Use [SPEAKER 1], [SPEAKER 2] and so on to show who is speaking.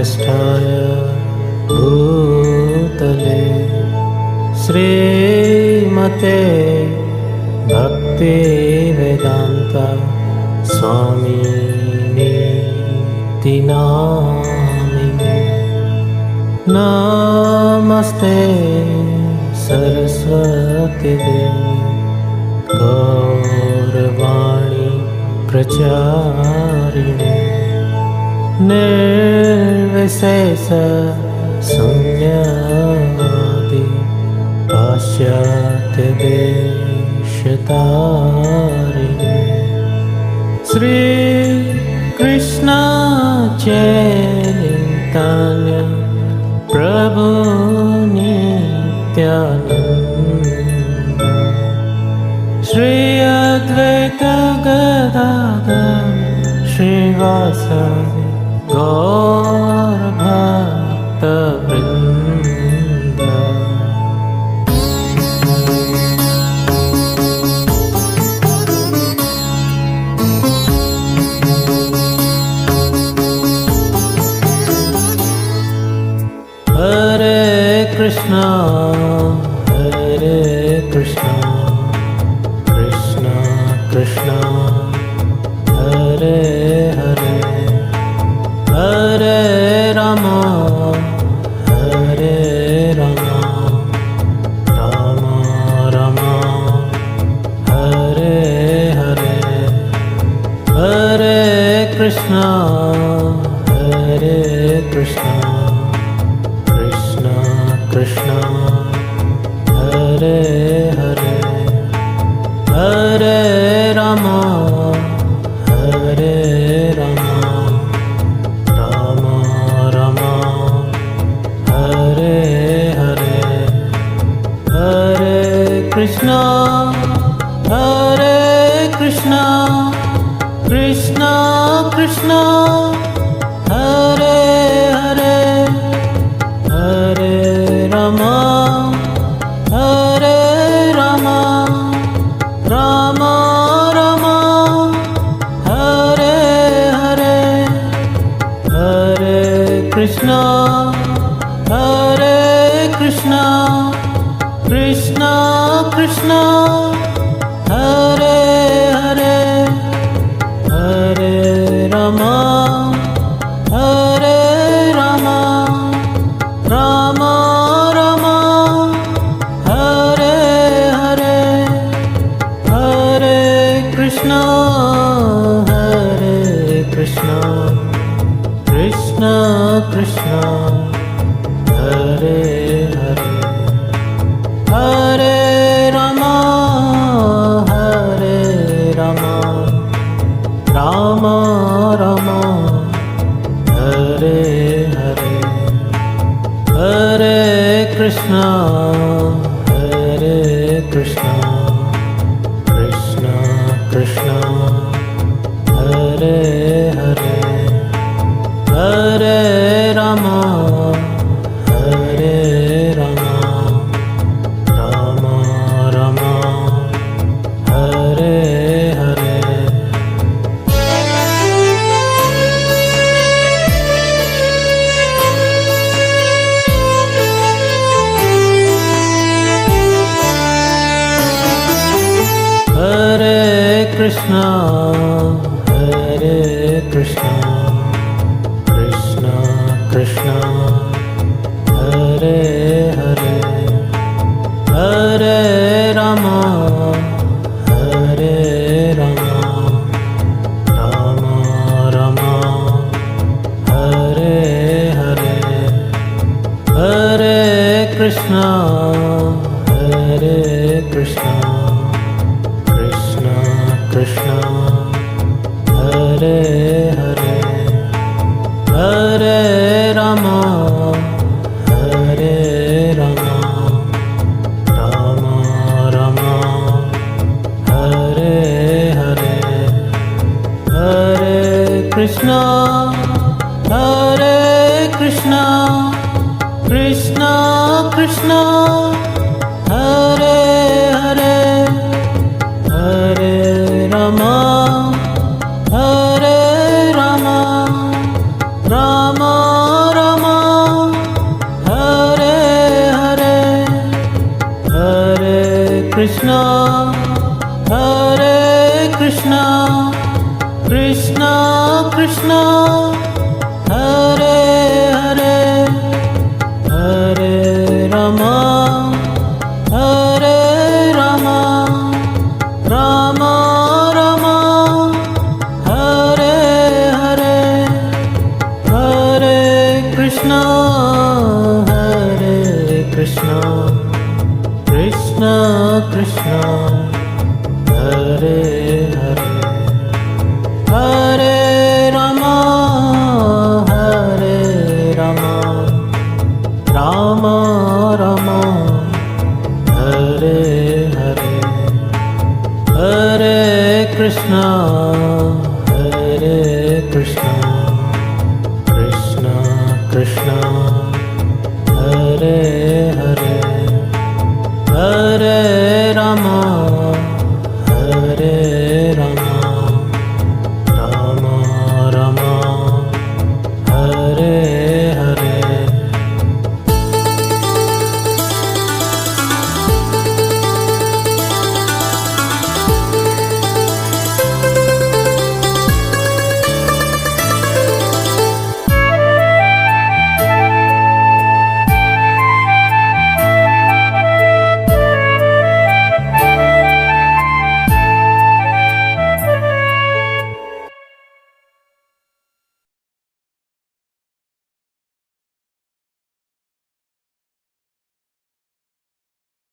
[SPEAKER 1] ज्येष्ठाय भूतले श्रीमते भक्तिवेदान्त स्वामिनीति नामिने। नमस्ते सरस्वती देवी गौरवाणी प्रचारिणे निर्विशेष शून्यवादी पाश्चात्य देशतारिणे। श्री कृष्ण चैतन्य प्रभु नित्यानंद श्री अद्वैत गदाधर श्रीवासदि गौर भक्त वृंद। हरे कृष्णा कृष्णा कृष्णा हरे हरे हरे राम राम राम हरे हरे हरे कृष्णा कृष्णा कृष्णा हरे हरे हरे राम राम राम हरे हरे हरे कृष्णा कृष्णा कृष्णा हरे हरे हरे राम राम राम हरे हरे हरे कृष्णा कृष्णा कृष्णा हरे हरे हरे राम राम राम हरे हरे हरे कृष्णा कृष्णा कृष्णा हरे हरे हरे राम राम राम हरे हरे हरे कृष्णा कृष्णा कृष्णा हरे हरे हरे राम राम राम हरे हरे। हरे Krishna Krishna Krishna Hare Hare Hare Ram Ram Ram Hare Hare Hare Krishna Krishna Hare Hare Hare Ram Ram Ram Hare Hare Hare Krishna Krishna Hare Hare Hare Ram Ram Ram Krishna Krishna Krishna Hare Hare Hare Rama Hare Rama Rama Rama Hare Hare Hare Krishna Krishna Krishna Krishna Hare Hare Hare Rama Hare Rama Rama Rama Hare Hare Hare Krishna Krishna Krishna Hare